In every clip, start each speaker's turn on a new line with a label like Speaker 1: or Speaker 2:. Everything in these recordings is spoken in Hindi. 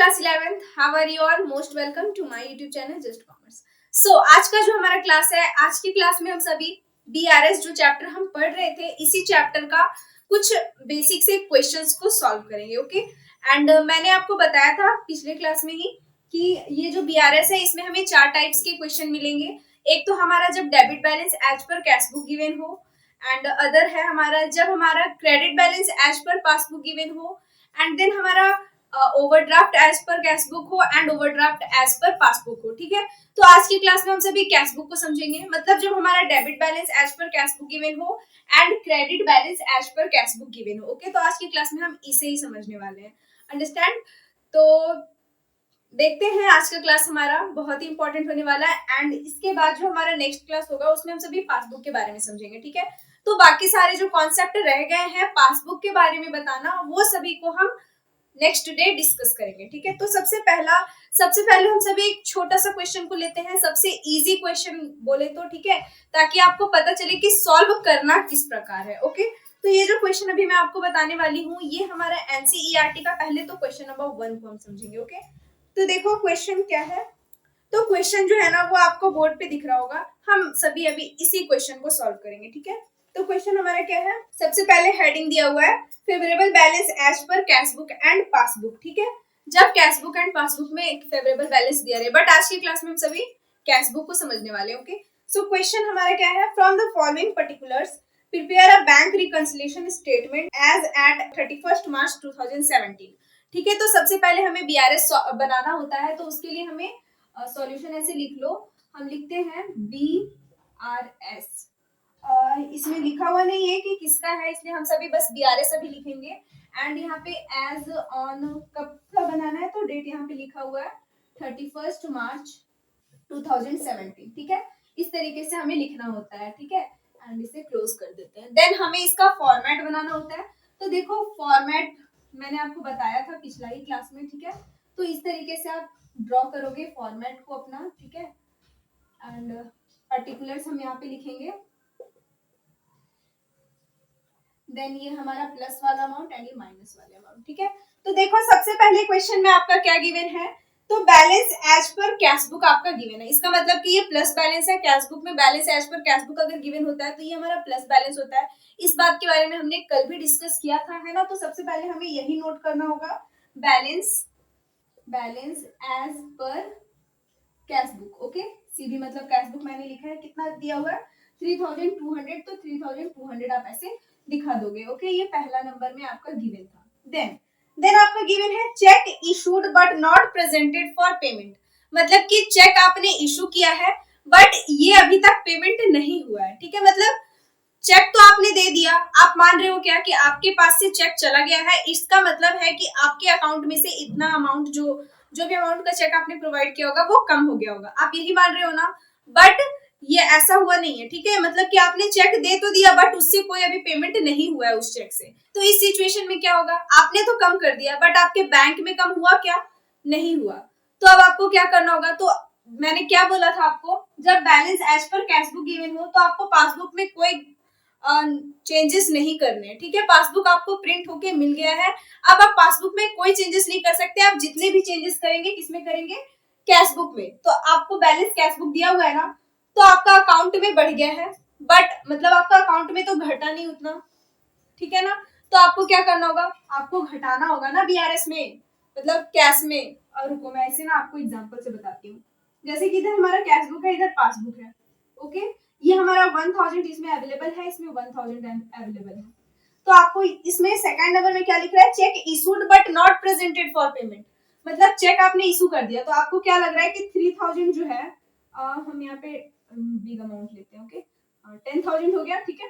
Speaker 1: Class 11th, how are you all? Most welcome to my YouTube channel just commerce. सो आज का जो हमारा क्लास है, आज की क्लास में हम सभी बीआरएस जो चैप्टर हम पढ़ रहे थे, इसी चैप्टर का कुछ बेसिक से क्वेश्चंस को सॉल्व करेंगे। ओके एंड मैंने आपको बताया था पिछले क्लास में ही कि ये जो बीआरएस है, इसमें हमें 4 टाइप्स के क्वेश्चन मिलेंगे। एक तो हमारा जब debit balance as per cashbook given हो, एंड अदर है हमारा जब हमारा credit balance as per passbook given हो, एंड देन हमारा ओवरड्राफ्ट एज पर कैशबुक हो and overdraft as per passbook हो। ठीक है, तो आज की क्लास में हम सभी कैशबुक को समझेंगे, मतलब जब हमारा debit balance as per cashbook given हो and credit balance as per cashbook given हो। ओके, तो आज की क्लास में हम इसे ही समझने वाले हैं। अंडरस्टैंड? तो देखते हैं, आज का क्लास हमारा बहुत ही इंपॉर्टेंट होने वाला है एंड इसके बाद जो हमारा नेक्स्ट क्लास होगा उसमें हम सभी पासबुक के बारे में समझेंगे। ठीक है, तो बाकी सारे जो कॉन्सेप्ट रह गए हैं पासबुक के बारे में बताना, वो सभी को हम नेक्स्ट डे डिस्कस करेंगे। ठीक है, तो सबसे पहले हम सभी एक छोटा सा क्वेश्चन को लेते हैं, सबसे इजी क्वेश्चन बोले तो। ठीक है, ताकि आपको पता चले कि सॉल्व करना किस प्रकार है। ओके, तो ये जो क्वेश्चन अभी मैं आपको बताने वाली हूँ, ये हमारा एनसीईआरटी का पहले तो क्वेश्चन नंबर 1 को हम समझेंगे। ओके, तो देखो क्वेश्चन क्या है। तो क्वेश्चन जो है ना, वो आपको बोर्ड पे दिख रहा होगा। हम सभी अभी इसी क्वेश्चन को सॉल्व करेंगे। ठीक है, तो क्वेश्चन हमारा क्या है, सबसे पहले हेडिंग दिया हुआ है favourable balance as per cashbook and passbook. ठीक है, जब कैशबुक एंड पासबुक में एक फेवरेबल बैलेंस दिया रहे, बट आज की क्लास में हम सभी कैशबुक को समझने वाले। ओके, सो क्वेश्चन हमारा क्या है, from the following particulars prepare a bank reconciliation statement as at 31 March 2017। ठीक है, तो सबसे पहले हमें बीआरएस बनाना होता है, तो उसके लिए हमें सॉल्यूशन ऐसे लिख लो। हम लिखते हैं बीआरएस। इसमें लिखा हुआ नहीं है कि किसका है, इसलिए हम सभी बस बीआरएस अभी लिखेंगे। एंड यहाँ पे एज ऑन कब का बनाना है, तो डेट यहाँ पे लिखा हुआ है 31 मार्च 2017। ठीक है, इस तरीके से हमें लिखना होता है। ठीक है, एंड इसे क्लोज कर देते हैं। देन हमें इसका फॉर्मेट बनाना होता है। तो देखो फॉर्मेट मैंने आपको बताया था पिछला ही क्लास में। ठीक है, तो इस तरीके से आप ड्रॉ करोगे फॉर्मेट को अपना। ठीक है, एंड पर्टिकुलर्स हम यहाँ पे लिखेंगे। देन ये हमारा प्लस वाला अमाउंट एंड ये माइनस वाला अमाउंट। ठीक है, तो देखो सबसे पहले क्वेश्चन में आपका क्या गिवन है, तो बैलेंस एज पर कैशबुक आपका गिवन है। इसका मतलब कि ये प्लस बैलेंस है। कैशबुक में बैलेंस एज पर कैशबुक अगर गिवन होता है तो ये हमारा प्लस बैलेंस होता है। इस बात के बारे में हमने कल भी डिस्कस किया था, है ना। तो सबसे पहले हमें यही नोट करना होगा, balance as per cashbook. Okay, सीधी मतलब कैशबुक मैंने लिखा है, कितना दिया हुआ है 3200, तो 3200 आप ऐसे दिखा दोगे। ओके, ये पहला नंबर में आपका गिवन था। देन आपका गिवन है check issued but not presented for payment. मतलब कि चेक आपने इशू किया है बट ये अभी तक पेमेंट नहीं हुआ है। ठीक है, मतलब चेक तो आपने दे दिया, आप मान रहे हो क्या कि आपके पास से चेक चला गया है। इसका मतलब है कि आपके अकाउंट में से इतना अमाउंट जो भी अमाउंट का चेक आपने प्रोवाइड किया होगा वो कम हो गया होगा, आप यही मान रहे हो ना। बट ये ऐसा हुआ नहीं है। ठीक है, मतलब कि आपने चेक दे तो दिया बट उससे कोई अभी पेमेंट नहीं हुआ है उस चेक से। तो इस सिचुएशन में क्या होगा, आपने तो कम कर दिया बट आपके बैंक में कम हुआ क्या, नहीं हुआ। तो अब आपको क्या करना होगा, तो मैंने क्या बोला था आपको, जब balance as per cashbook given हो तो आपको पासबुक में कोई चेंजेस नहीं करने हैं। ठीक है, पासबुक आपको प्रिंट होके मिल गया है। अब आप पासबुक में कोई चेंजेस नहीं कर सकते। आप जितने भी चेंजेस करेंगे किसमें करेंगे, कैशबुक में। तो आपको बैलेंस कैशबुक दिया हुआ है ना, तो आपका अकाउंट में बढ़ गया है बट मतलब आपका अकाउंट में तो घटा नहीं उतना। ठीक है ना, तो आपको क्या करना होगा, आपको घटाना होगा ना बीआरएस में, मतलब कैश में। और रुको मैं इसे ना आपको एग्जांपल से बताती हूँ। जैसे कि इधर हमारा कैशबुक है, इधर पासबुक है। ओके, ये हमारा 1000 इसमें अवेलेबल है, इसमें 1000 अवेलेबल है। तो आपको इसमें सेकंड नंबर में क्या लिख रहा है, check issued but not presented for payment. मतलब चेक आपने इशू कर दिया, तो आपको क्या लग रहा है कि 3000 जो है, हम यहाँ पे बिग अमाउंट लेते हैं। ओके, 10,000 हो गया। ठीक है,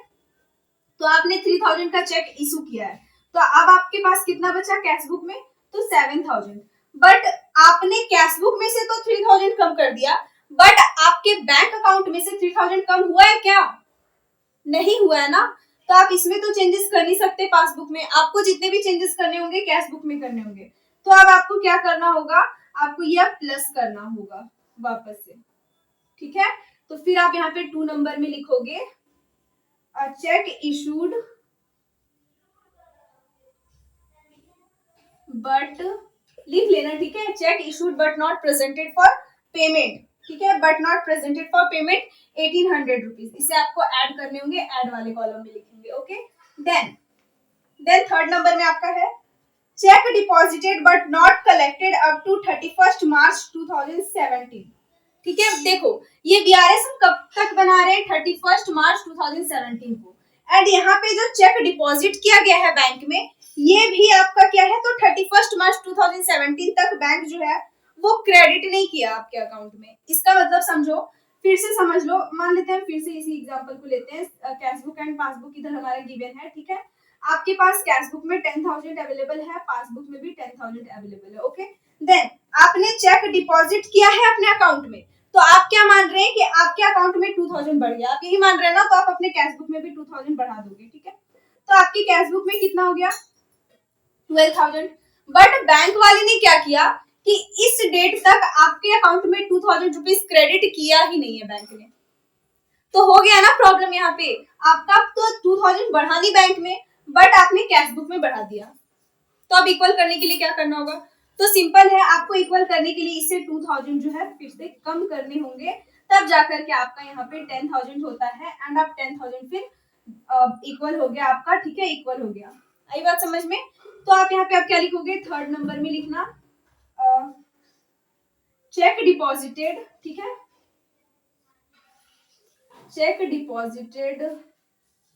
Speaker 1: तो आपने 3000 का चेक इशू किया है, तो अब आपके पास कितना बचा कैशबुक में, तो 7000। बट आपने कैशबुक में से तो 3000 कम कर दिया, बट आपके बैंक अकाउंट में से 3000 कम हुआ है क्या, नहीं हुआ है ना। तो आप इसमें तो चेंजेस कर नहीं सकते पासबुक में, आपको जितने भी चेंजेस करने होंगे कैशबुक में करने होंगे। तो अब आपको क्या करना होगा, आपको यह प्लस करना होगा वापस से। ठीक है, तो फिर आप यहाँ पे 2 नंबर में लिखोगे चेक इशूड but लिख लेना, ठीक है। Check issued but not presented for payment, ठीक है, but not presented for payment 1800 rupees, इसे आपको ऐड करने होंगे, ऐड वाले कॉलम में लिखेंगे, ओके। देन थर्ड नंबर में आपका है cheque deposited but not collected up to 31 March 2017, ठीक है। देखो ये बीआरएस हम कब तक बना रहे हैं, 31 मार्च 2017 को, एंड यहाँ पे जो चेक डिपॉजिट किया गया है बैंक में, ये भी आपका क्या है, तो 31 मार्च 2017 तक बैंक जो है वो क्रेडिट नहीं किया आपके अकाउंट में। इसका मतलब समझो, फिर से समझ लो, मान लेते हैं फिर से इसी एग्जांपल को लेते हैं, कैश बुक एंड पासबुक इधर हमारा गिवन है, ठीक है। आपके पास कैश बुक में 10,000 अवेलेबल है, पासबुक में भी 10,000 अवेलेबल है, ओके। देन आपने चेक डिपॉजिट किया है अपने अकाउंट में, तो आप क्या मान रहे हैं कि आपके अकाउंट में 2,000 बढ़ गया, आप यही मान रहे हैं ना, तो आप अपने कैश बुक में भी 2,000 बढ़ा दोगे, ठीक है। तो आपकी कैश बुक में कितना हो गया, 12,000। बट बैंक वाले ने क्या किया कि इस डेट तक आपके अकाउंट में 2,000 रुपीज क्रेडिट किया ही नहीं है बैंक ने, तो हो गया ना प्रॉब्लम यहाँ पे। आपका तो 2,000 बढ़ा नहीं बैंक में, बट आपने कैश बुक में बढ़ा दिया। तो अब इक्वल करने के लिए क्या करना होगा, तो सिंपल है, आपको इक्वल करने के लिए इससे 2,000 जो है फिर से कम करने होंगे, तब जाकर के आपका यहाँ पे 10,000 होता है, एंड आप 10,000 फिर इक्वल हो गया आपका, ठीक है, इक्वल हो गया। आई बात समझ में। तो आप यहाँ पे आप क्या लिखोगे, थर्ड नंबर में लिखना चेक डिपॉजिटेड, ठीक है, cheque deposited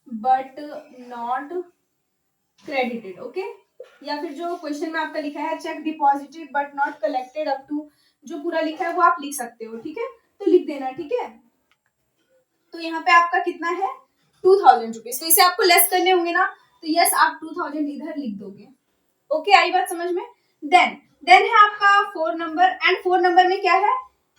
Speaker 1: but not credited, okay. या फिर जो क्वेश्चन में आपका लिखा है cheque deposited but not collected up to, जो पूरा लिखा है वो आप लिख सकते हो, ठीक है, तो लिख देना, ठीक है। तो यहाँ पे आपका कितना है, 2,000 रुपीज, तो इसे आपको लेस करने होंगे ना, तो यस आप 2,000 इधर लिख दोगे, ओके। आई बात समझ में। देन है आपका 4 नंबर, एंड 4 नंबर में क्या है,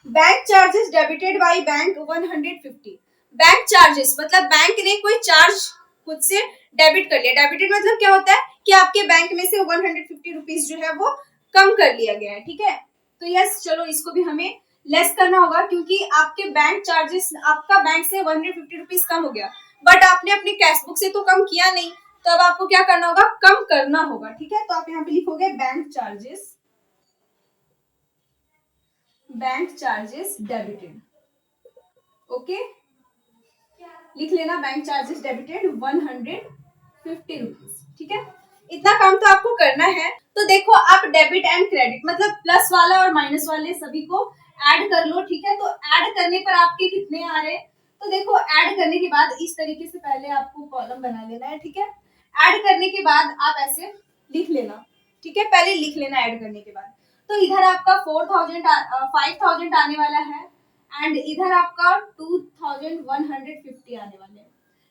Speaker 1: bank charges debited by bank 150। Bank charges मतलब बैंक ने कोई चार्ज खुद से डेबिट कर लिया, डेबिटेड मतलब क्या होता है कि आपके बैंक में से 150 रुपीज जो है वो कम कर लिया गया है, ठीक है। तो यस चलो इसको भी हमें लेस करना होगा, क्योंकि आपके बैंक चार्जेस, आपका बैंक से 150 रुपीज कम हो गया, बट आपने अपनी कैश बुक से तो कम किया नहीं, तो अब आपको क्या करना होगा, कम करना होगा, ठीक है। तो आप यहाँ पे लिखोगे बैंक चार्जेस डेबिटेड, ओके, लिख लेना बैंक चार्जेस डेबिटेड 150 रुपीज, ठीक है। इतना काम तो आपको करना है। तो देखो आप डेबिट एंड क्रेडिट मतलब प्लस वाला और माइनस वाले सभी को ऐड कर लो, ठीक है। तो ऐड करने पर आपके कितने आ रहे हैं, तो देखो ऐड करने के बाद इस तरीके से पहले आपको कॉलम बना लेना है, ठीक है। ऐड करने के बाद आप ऐसे लिख लेना, ठीक है, पहले लिख लेना ऐड करने के बाद। तो इधर आपका 5,000 आने वाला है, एंड इधर आपका 2,150 आने वाले हैं,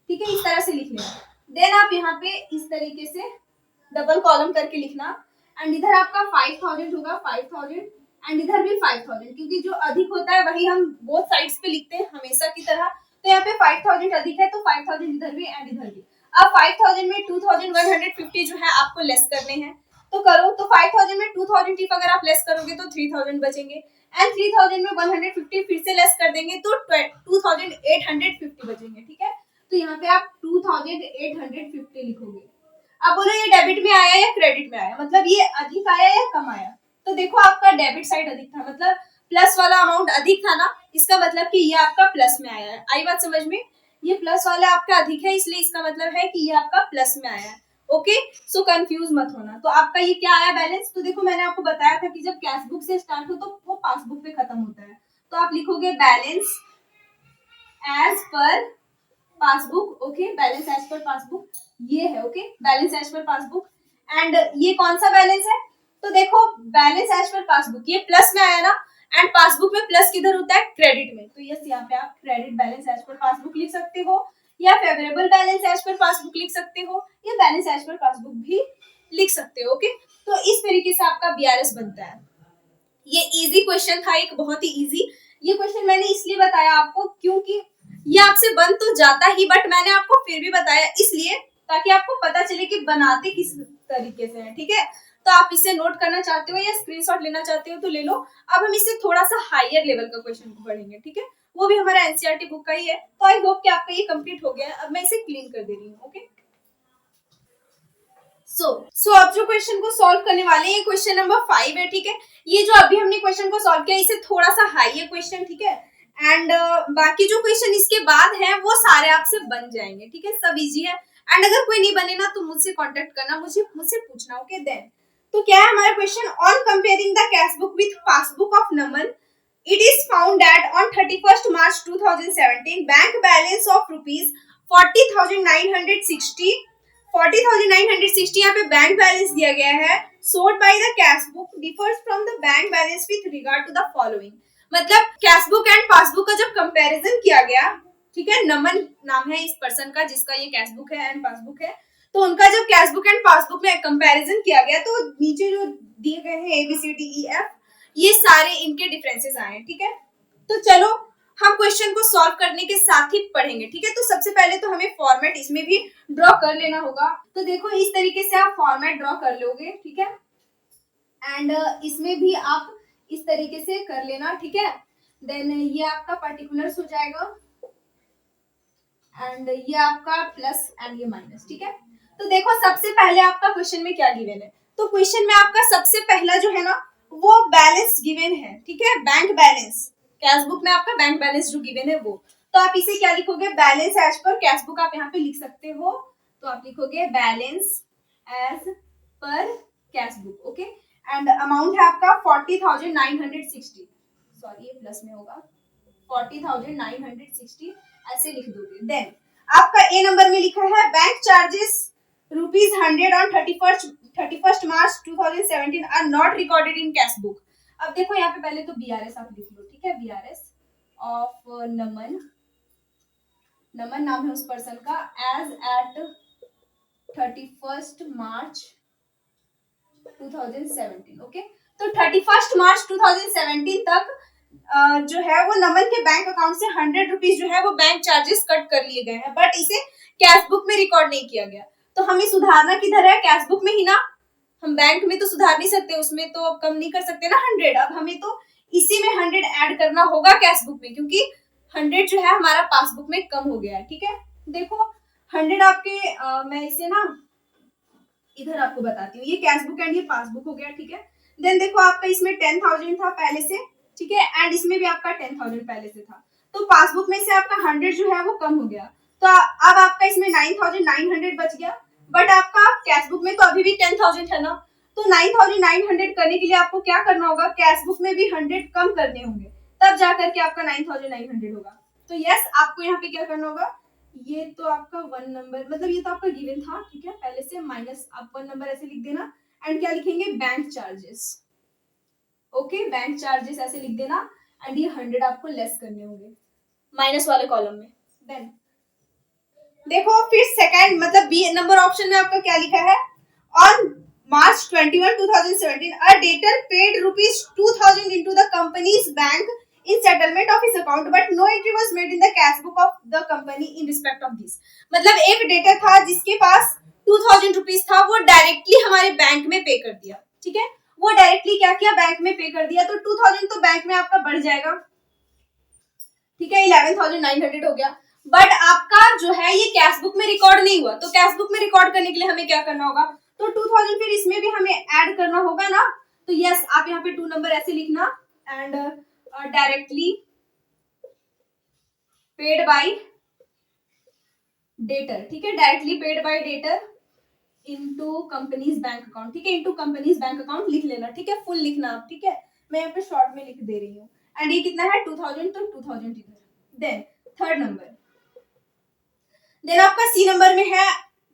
Speaker 1: ठीक है, इस तरह से लिख लेना। देन आप यहाँ पे इस तरीके से डबल कॉलम करके लिखना, एंड इधर आपका 5,000 होगा, 5,000, एंड इधर भी 5,000, क्योंकि जो अधिक होता है वही हम बोथ साइड्स पे लिखते हैं हमेशा की तरह। तो यहाँ पे 5,000 अधिक है, तो 5,000 इधर भी एंड इधर भी। अब 5,000 में 2,150 जो है आपको लेस करने हैं, तो करो। तो 5,000 में 2,000 टिप अगर आप लेस करोगे तो 3,000 बचेंगे, एंड 3,000 में 150 फिर से लेस कर देंगे तो 2,850 बचेंगे, ठीक है। तो यहाँ पे आप 2,850 लिखोगे। अब बोलो ये डेबिट में आया या क्रेडिट में आया, मतलब ये अधिक आया या कम आया। तो देखो आपका डेबिट साइड अधिक था, मतलब प्लस वाला अमाउंट अधिक था ना, इसका मतलब कि ये आपका प्लस में आया है। आई बात समझ में, ये प्लस वाला आपका अधिक है, इसलिए इसका मतलब है कि ये आपका प्लस में आया है, ओके। सो कंफ्यूज मत होना। तो आपका ये क्या आया बैलेंस, तो देखो मैंने आपको बताया था कि जब कैश बुक से स्टार्ट हो तो वो पासबुक पे खत्म होता है, तो आप लिखोगे balance as per passbook, okay, balance as per passbook ये है, okay, balance as per passbook. And ये कौन सा बैलेंस है, तो देखो बैलेंस एज पर पासबुक ये प्लस में आया ना, एंड पासबुक में प्लस किधर होता है, क्रेडिट में। तो यस यहाँ पे आप credit balance as per passbook लिख सकते हो, या favourable balance as per passbook लिख सकते हो, या बैलेंस एज पर पासबुक भी लिख सकते हो, ओके। तो इस तरीके से आपका बीआरएस बनता है। ये इजी क्वेश्चन था, एक बहुत ही इजी। ये क्वेश्चन मैंने इसलिए बताया आपको क्योंकि ये आपसे बन तो जाता ही, बट मैंने आपको फिर भी बताया इसलिए ताकि आपको पता चले कि बनाते किस तरीके से है, ठीक है। तो आप इसे नोट करना चाहते हो या स्क्रीनशॉट लेना चाहते हो तो ले लो। अब हम इससे थोड़ा सा हायर लेवल का क्वेश्चन पढ़ेंगे, ठीक है, वो भी हमारा एनसीईआरटी बुक का ही है। तो आई होप कि आपका ये कंप्लीट हो गया है। अब मैं इसे क्लीन कर दे रही हूँ, ओके। सो अब जो क्वेश्चन को सॉल्व करने वाले हैं क्वेश्चन नंबर 5 है, ठीक है। ये जो अभी हमने क्वेश्चन को सॉल्व किया इसे थोड़ा सा हाई है क्वेश्चन, ठीक है। एंड बाकी जो क्वेश्चन इसके बाद है वो सारे आपसे बन जाएंगे, ठीक है, सब इजी है। एंड अगर कोई नहीं बने ना तो मुझसे कांटेक्ट करना, मुझसे पूछना, ओके। देन तो क्या है हमारा question, on comparing the cash book with passbook of Naman it is found that on 31st March 2017 bank balance of rupees 40,960 यहाँ पे बैंक बैलेंस दिया गया है, sold by the cash book differs from the bank balance with regard to the following. मतलब कैश बुक एंड पासबुक का जब कंपैरिजन किया गया, ठीक है, नमन नाम है इस पर्सन का जिसका ये कैश बुक है एंड पासबुक है, तो उनका जब कैश बुक एंड पासबुक में कंपैरिजन किया गया तो नीचे जो दिए गए हैं ABCDEF ये सारे इनके डिफरेंसेस आए हैं, ठीक है। तो चलो हम क्वेश्चन को सॉल्व करने के साथ ही पढ़ेंगे, ठीक है। तो सबसे पहले तो हमें फॉर्मेट इसमें भी ड्रॉ कर लेना होगा। तो देखो इस तरीके से आप फॉर्मेट ड्रॉ कर लोगे, ठीक है। एंड इसमें भी आप इस तरीके से कर लेना, ठीक है। देन ये आपका पर्टिकुलर्स हो जाएगा एंड ये आपका प्लस एंड ये माइनस, ठीक है। तो देखो सबसे पहले आपका क्वेश्चन में क्या गिवन है, तो क्वेश्चन में आपका सबसे पहला जो है ना वो बैलेंस गिवन है, ठीक है, बैंक बैलेंस। कैश बुक में आपका बैंक बैलेंस जो गिवन है वो, तो आप इसे क्या लिखोगे, balance as per cash book आप यहाँ पे लिख सकते हो। तो आप लिखोगे balance as per cash book, okay. And amount है आपका 40,960, सॉरी ये प्लस में होगा, 40,960 ऐसे लिख दोगे। देन आपका ए नंबर में लिखा है bank charges ₹100 on 31st March 2017 are not recorded in cash book. अब देखो यहाँ पे पहले तो BRS आप लिख लो, ठीक है, BRS ऑफ नमन, नमन नाम है उस पर्सन का, as eight 31st March 2017, okay. तो 31st March 2017 तक जो है वो नमन के बैंक अकाउंट से 100 रुपीज जो है वो बैंक चार्जेस कट कर लिए गए हैं, बट इसे कैश बुक में रिकॉर्ड नहीं किया गया। तो हमें सुधारना किधर है, कैश बुक में ही ना, हम बैंक में तो सुधार नहीं सकते, उसमें तो कम नहीं कर सकते ना 100। अब हमें तो इसी में 100 ऐड करना होगा कैश बुक में, क्योंकि 100 जो है हमारा पासबुक में कम हो गया है, ठीक है। देखो 100 आपके मैं इसे ना इधर आपको बताती हूँ, ये कैश बुक एंड ये पासबुक हो गया, ठीक है। देन देखो आपका इसमें 10,000 था पहले से, ठीक है, एंड इसमें भी आपका 10,000 पहले से था, तो पासबुक में से आपका 100 जो है वो कम हो गया, तो अब आपका इसमें 9,900 बच गया, बट आपका कैश बुक में तो अभी भी 10,000 है ना, तो 9,900 करने के लिए आपको क्या करना होगा, कैश बुक में भी 100 कम करने होंगे, तब जाकर के आपका 9,900 होगा। तो यस आपको यहाँ पे क्या करना होगा, ये तो आपका 1 नंबर, मतलब ये तो आपका गिवन था, ठीक है, पहले से माइनस आप 1 नंबर ऐसे लिख देना, एंड क्या लिखेंगे, bank charges, okay, bank charges ऐसे लिख देना, एंड ये 100 आपको लेस करने होंगे माइनस वाले कॉलम में। देन देखो फिर सेकंड मतलब बी नंबर ऑप्शन में आपका क्या लिखा है, on March 21, 2017 a debtor paid ₹2,000 into the company's bank in settlement of his account but no entry was made in the cash book of the company in respect of this। मतलब एक डेटर था जिसके पास 2,000 रुपीज था, वो डायरेक्टली हमारे बैंक में पे कर दिया, ठीक है, वो डायरेक्टली क्या किया, बैंक में पे कर दिया, तो 2,000 तो बैंक में आपका बढ़ जाएगा, ठीक है, 11,900 हो गया, बट आपका जो है ये कैश बुक में रिकॉर्ड नहीं हुआ, तो कैश बुक में रिकॉर्ड करने के लिए हमें क्या करना होगा, तो 2,000 फिर इसमें भी हमें ऐड करना होगा ना, तो यस आप यहाँ पे 2 नंबर ऐसे लिखना, and directly paid by debtor, ठीक है, directly paid by debtor into companies bank account, ठीक है, इनटू कंपनीज बैंक अकाउंट लिख लेना, ठीक है, फुल लिखना आप, ठीक है, मैं यहाँ पे शॉर्ट में लिख दे रही हूँ, एंड ये कितना है 2,000, तो 2,000 इधर। देन थर्ड नंबर, देन आपका सी नंबर में है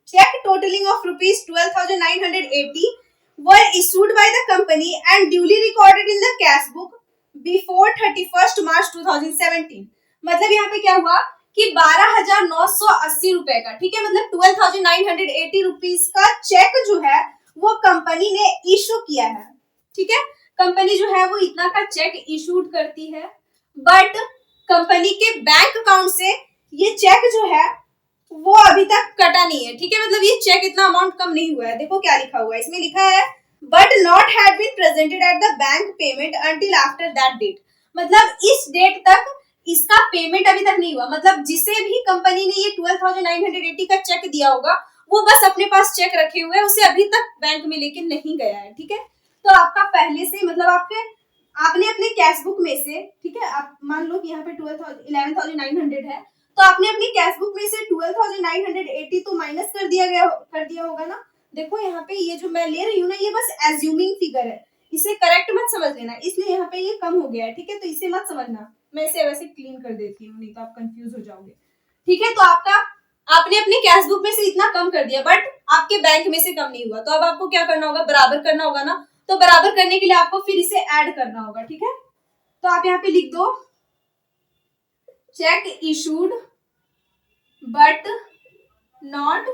Speaker 1: cheque totalling of ₹12,980 were issued by the company and duly recorded in the cash book before 31st March 2017। मतलब यहाँ पे क्या हुआ कि 12,980 रुपए का, ठीक है, मतलब 12,980 रुपीज का चेक जो है वो कंपनी ने इशू किया है, ठीक है, कंपनी जो है वो इतना का चेक इशूड करती है, बट कंपनी के बैंक अकाउंट से ये चेक जो है वो अभी तक कटा नहीं है, ठीक है, मतलब ये चेक इतना अमाउंट कम नहीं हुआ है। देखो क्या लिखा हुआ है, इसमें लिखा है but not had been presented at the bank payment until after that date, मतलब इस डेट तक इसका पेमेंट अभी तक नहीं हुआ, मतलब जिसे भी कंपनी ने ये 12,980 का चेक दिया होगा वो बस अपने पास चेक रखे हुए है, उसे अभी तक बैंक में लेके नहीं गया है, ठीक है। तो आपका पहले से मतलब आपने अपने कैश बुक में से, ठीक है, आप मान लो कि यहाँ पे 11,900 है, तो आपने अपनी कैश बुक में से 12,980 तो माइनस कर दिया होगा ना। देखो यहाँ पे ये जो मैं ले रही हूँ ना, ये बस एज्यूमिंग फिगर है, इसे करेक्ट मत समझ लेना, इसलिए यहाँ पे ये कम हो गया है, ठीक है, तो इसे मत समझना, मैं इसे वैसे क्लीन कर देती हूँ, नहीं तो आप कंफ्यूज हो जाओगे, ठीक है। तो आपने अपने कैश बुक में से इतना कम कर दिया, बट आपके बैंक में से कम नहीं हुआ, तो अब आपको क्या करना होगा, बराबर करना होगा ना। तो बराबर करने के लिए आपको फिर इसे ऐड करना होगा, ठीक है। तो आप यहाँ पे लिख दो check issued but not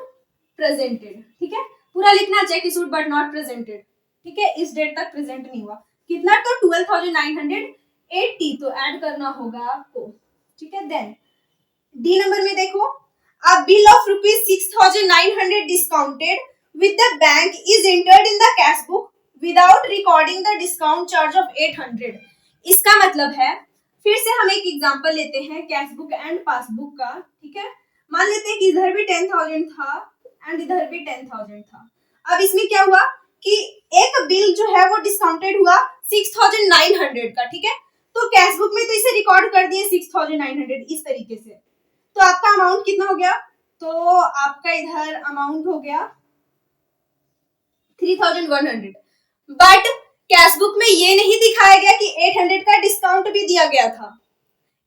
Speaker 1: presented, ठीक है, पूरा लिखना check issued but not presented, ठीक है, इस डेट तक प्रेजेंट नहीं हुआ, कितना, तो 12,980, तो ऐड करना होगा आपको, ठीक है। देन डी नंबर में देखो, a bill of rupees 6,900 discounted with the bank is entered in the cash book without recording the discount charge of 800। इसका मतलब है, फिर से हम एक एग्जांपल लेते हैं कैश बुक एंड पासबुक का, ठीक है। मान लेते हैं कि इधर भी 10,000 था एंड इधर भी 10,000 था। अब इसमें क्या हुआ कि एक बिल जो है वो डिस्काउंटेड हुआ 6,900 का, ठीक है, तो कैश बुक में तो इसे रिकॉर्ड कर दिए 6,900 इस तरीके से। तो आपका अमाउंट कितना हो गया, तो आपका इधर अमाउंट हो गया 3,100, बट कैश बुक में ये नहीं दिखाया गया कि 800 का डिस्काउंट भी दिया गया था,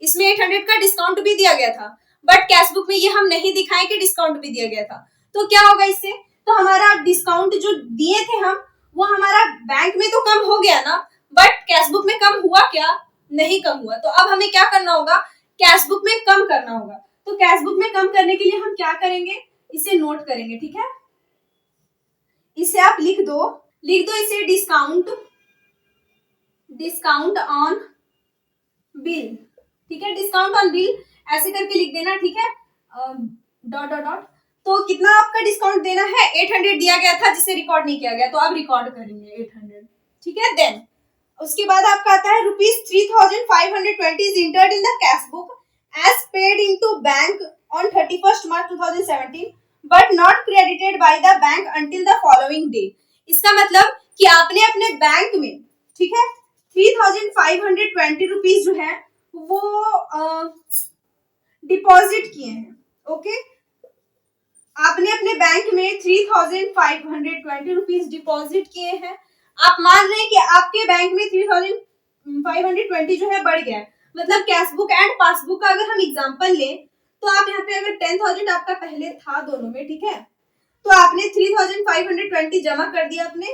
Speaker 1: इसमें 800 का डिस्काउंट भी दिया गया था, बट कैश बुक में ये हम नहीं दिखाए कि डिस्काउंट भी दिया गया था। तो क्या होगा इससे, तो हमारा डिस्काउंट जो दिए थे हम, वो हमारा बैंक में तो कम हो गया ना, बट कैश बुक में कम हुआ क्या, नहीं कम हुआ। तो अब हमें क्या करना होगा, कैश बुक में कम करना होगा। तो कैश बुक में कम करने के लिए हम क्या करेंगे, इसे नोट करेंगे, ठीक है, इसे आप लिख दो इसे डिस्काउंट ऑन बिल, ठीक है, डिस्काउंट ऑन बिल ऐसे करके लिख देना, ठीक है, डॉट डॉट डॉट। तो कितना आपका डिस्काउंट देना है, 800 दिया गया था जिसे रिकॉर्ड नहीं किया गया, तो आप रिकॉर्ड करेंगे 800, ठीक है। देन उसके बाद आपका आता है ₹3,520 is entered in the cash book as paid into bank on 31st March 2017 but not credited by the bank until the following day। इसका मतलब कि आपने अपने बैंक में, ठीक है, 3,520 रुपीज जो है वो डिपॉजिट किए हैं, ओके, आपने अपने बैंक में 3,520 रुपीज डिपॉजिट किए हैं। आप मान रहे हैं कि आपके बैंक में 3,520 जो है बढ़ गया है, मतलब कैश बुक एंड पासबुक का अगर हम एग्जांपल लें, तो आप यहाँ पे अगर 10,000 आपका पहले था दोनों में, ठीक है, तो आपने 3,520 जमा कर दिया अपने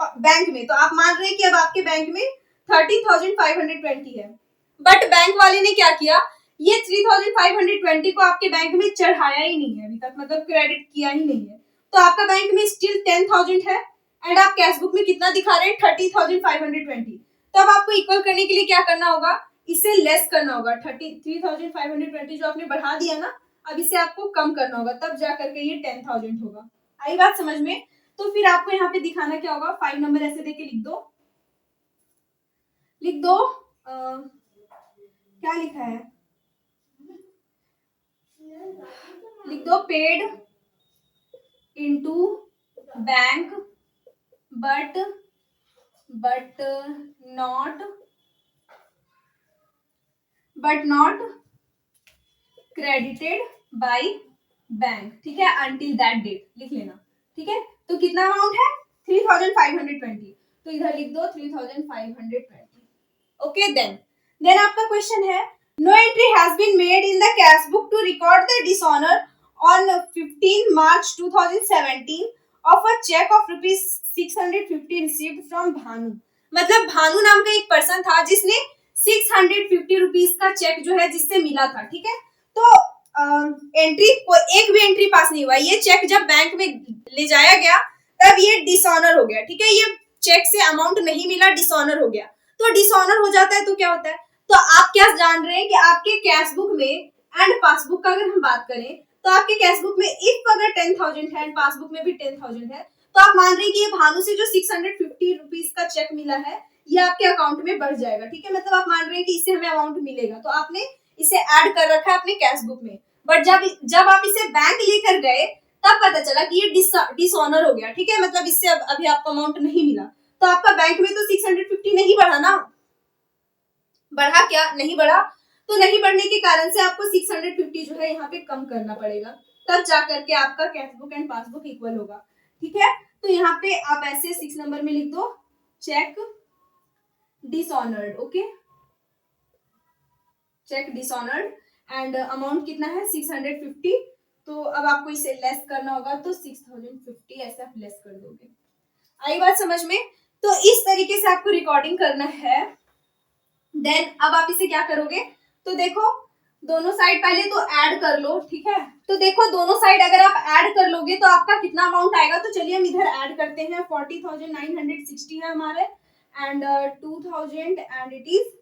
Speaker 1: बैंक में, तो आप मान रहे हैं कि अब आपके बैंक में 30,520 है, बट बैंक वाले ने क्या किया, ये 3,520 को आपके बैंक में चढ़ाया ही नहीं है अभी तक, मतलब क्रेडिट किया ही नहीं है, तो आपका बैंक में स्टिल 10,000 है एंड आप कैश बुक में कितना दिखा रहे हैं, 30,520। तो अब आपको इक्वल करने के लिए क्या करना होगा, इसे लेस करना होगा, 3,520 जो आपने बढ़ा दिया ना, अब इसे आपको कम करना होगा, तब जा करके ये 10,000 होगा। आई बात समझ में। तो फिर आपको यहाँ पे दिखाना क्या होगा, 5 नंबर ऐसे देके लिख दो क्या लिखा है, लिख दो paid into bank but not credited by bank, ठीक है, अंटिल दैट डेट लिख लेना, ठीक है। तो कितना अमाउंट है, 3,520, तो इधर लिख दो 3,520, ओके। देन आपका क्वेश्चन है, no entry has been made in the cash book to record the dishonour on 15 March 2017 of a cheque of ₹650 received from Bhanu. मतलब भानु नाम का एक पर्सन था जिसने 650 रुपीज का चेक जो है जिससे मिला था, ठीक है, तो एंट्री एक भी एंट्री पास नहीं हुआ, ये चेक जब बैंक में ले जाया गया तब ये डिसऑनर हो गया, ठीक है, ये चेक से अमाउंट नहीं मिला, डिसऑनर हो गया। तो डिसऑनर हो जाता है तो क्या होता है, तो आप क्या जान रहे हैं कि आपके कैश बुक में एंड पासबुक का अगर हम बात करें, तो आपके कैश बुक में इफ अगर 10,000 है एंड पासबुक में भी 10,000 है, तो आप मान रहे हैं कि ये भानु से जो 650 रुपीज का चेक मिला है ये आपके अकाउंट में बढ़ जाएगा, ठीक है, मतलब आप मान रहे हैं कि इससे हमें अमाउंट मिलेगा, तो आपने इसे ऐड कर रखा है अपने कैश बुक में। बट जब आप इसे बैंक लेकर गए तब पता चला कि ये डिसऑनर हो गया, ठीक है, मतलब इससे अभी आपको अमाउंट नहीं मिला, तो आपका बैंक में तो 650 नहीं बढ़ा ना, बढ़ा क्या, नहीं बढ़ा, तो नहीं बढ़ने के कारण से आपको 650 जो है यहाँ पे कम करना पड़ेगा, तब जाकर के आपका cash book and passbook equal होगा, ठीक है। तो यहाँ पे आप ऐसे 6 नंबर में लिख दो cheque dishonoured, okay, cheque dishonoured and amount कितना है 650, तो अब आपको इसे लेस करना होगा, तो 6050 ऐसे आप लेस कर दोगे। आई बात समझ में? तो इस तरीके से आपको रिकॉर्डिंग करना है। देन अब आप इसे क्या करोगे, तो देखो दोनों साइड पहले तो ऐड कर लो, ठीक है, तो देखो दोनों साइड अगर आप ऐड कर लोगे तो आपका कितना अमाउंट आएगा, तो चलिए हम इधर ऐड करते हैं। 40,960 है हमारे एंड 2000 एंड इट इज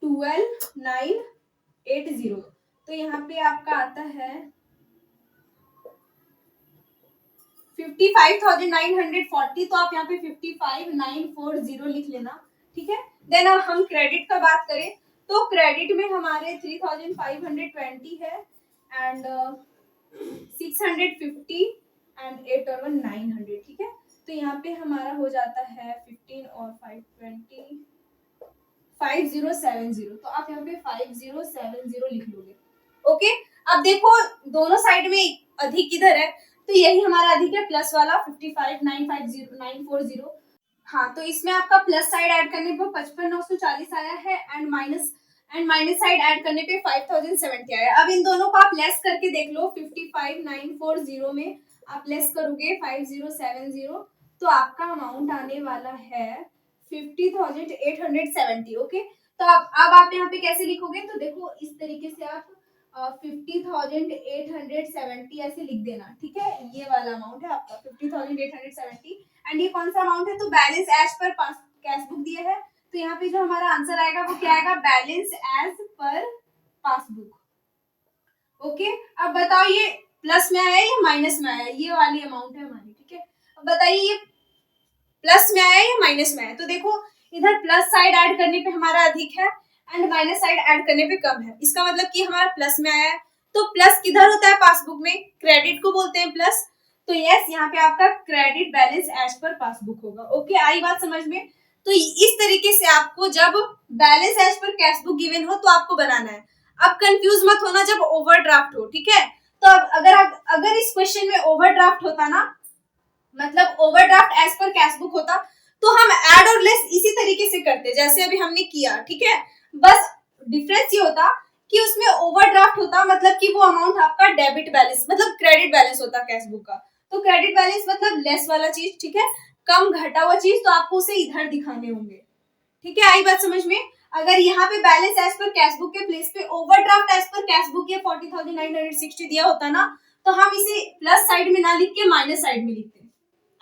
Speaker 1: 12,980, तो यहाँ पे आपका आता है 55,940, तो आप यहाँ पे 55,940 लिख लेना, ठीक है। देन अब हम क्रेडिट का बात करें तो क्रेडिट में हमारे 3,520 है एंड 650 एंड 8 और 900, ठीक है, तो यहाँ पे हमारा हो जाता है 15 और 520 5070, तो आप यहाँ पे 5070 लिख लोगे, ओके। अब देखो दोनों साइड में अधिक किधर है, तो यही हमारा अधिक है प्लस वाला 55,950,940, हाँ, तो इसमें आपका प्लस साइड ऐड करने पे 55,940 आया है एंड माइनस साइड ऐड करने पे 5,070 आया। अब इन दोनों को आप लेस करके देख लो, 55,940 में आप लेस करोगे 5070, तो आपका अमाउंट आने वाला है 50,870, ओके। तो अब आप यहाँ पे कैसे लिखोगे, तो देखो इस तरीके से आप 50,870 ऐसे लिख देना, ठीक है, ये वाला अमाउंट है आपका 50,870 एंड ये कौन सा अमाउंट है, तो balance as per cash book दिया है, तो यहाँ पे जो हमारा आंसर आएगा वो क्या आएगा, balance as per passbook, okay. अब बताओ ये प्लस में आया या माइनस में आया, ये वाली अमाउंट है हमारी, ठीक है। अब बताइए ये प्लस में आया या माइनस में आया, तो देखो इधर प्लस साइड ऐड करने पे हमारा अधिक है एंड माइनस साइड ऐड करने पे कम है, इसका मतलब कि हमारा प्लस में आया है, तो प्लस किधर होता है पासबुक में, क्रेडिट को बोलते हैं प्लस, तो यस यहाँ पे आपका credit balance as per passbook होगा, ओके। आई बात समझ में? तो इस तरीके से आपको जब balance as per cash book given हो तो आपको बनाना है। अब कंफ्यूज मत होना जब ओवरड्राफ्ट हो, ठीक है, तो अब अगर इस क्वेश्चन में ओवरड्राफ्ट होता ना, मतलब overdraft as per cash book होता, तो हम ऐड और लेस इसी तरीके से करते जैसे अभी हमने किया, ठीक है, बस डिफरेंस ये होता कि उसमें ओवरड्राफ्ट होता, मतलब कि वो अमाउंट आपका डेबिट बैलेंस मतलब क्रेडिट बैलेंस होता कैश बुक का, तो क्रेडिट बैलेंस मतलब लेस वाला चीज, ठीक है, कम घटा हुआ चीज, तो आपको उसे इधर दिखाने होंगे, ठीक है। आई बात समझ में? अगर यहाँ पे balance as per cash book के प्लेस पे overdraft as per cash book ये 40,960 दिया होता ना, तो हम इसे प्लस साइड में ना लिख के माइनस साइड में लिखते।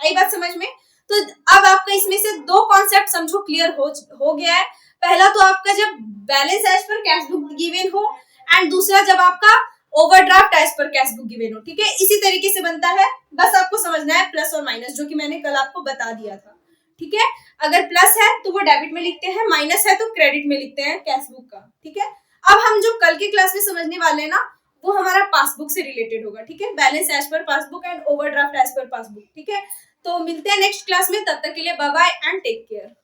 Speaker 1: आई बात समझ में? तो अब आपका इसमें से दो कॉन्सेप्ट समझो क्लियर हो गया है। पहला तो आपका जब balance as per cash book given हो एंड दूसरा जब आपका overdraft as per cash book given हो, ठीक है, इसी तरीके से बनता है, बस आपको समझना है प्लस और माइनस, जो कि मैंने कल आपको बता दिया था, ठीक है। अगर प्लस है तो वो डेबिट में लिखते हैं, माइनस है तो क्रेडिट में लिखते हैं कैश बुक का, ठीक है। अब हम जो कल की क्लास में समझने वाले हैं ना, वो हमारा पासबुक से रिलेटेड होगा, ठीक है, balance as per passbook and overdraft as per passbook, ठीक है। तो मिलते हैं नेक्स्ट क्लास में, तब तक के लिए bye bye and take care.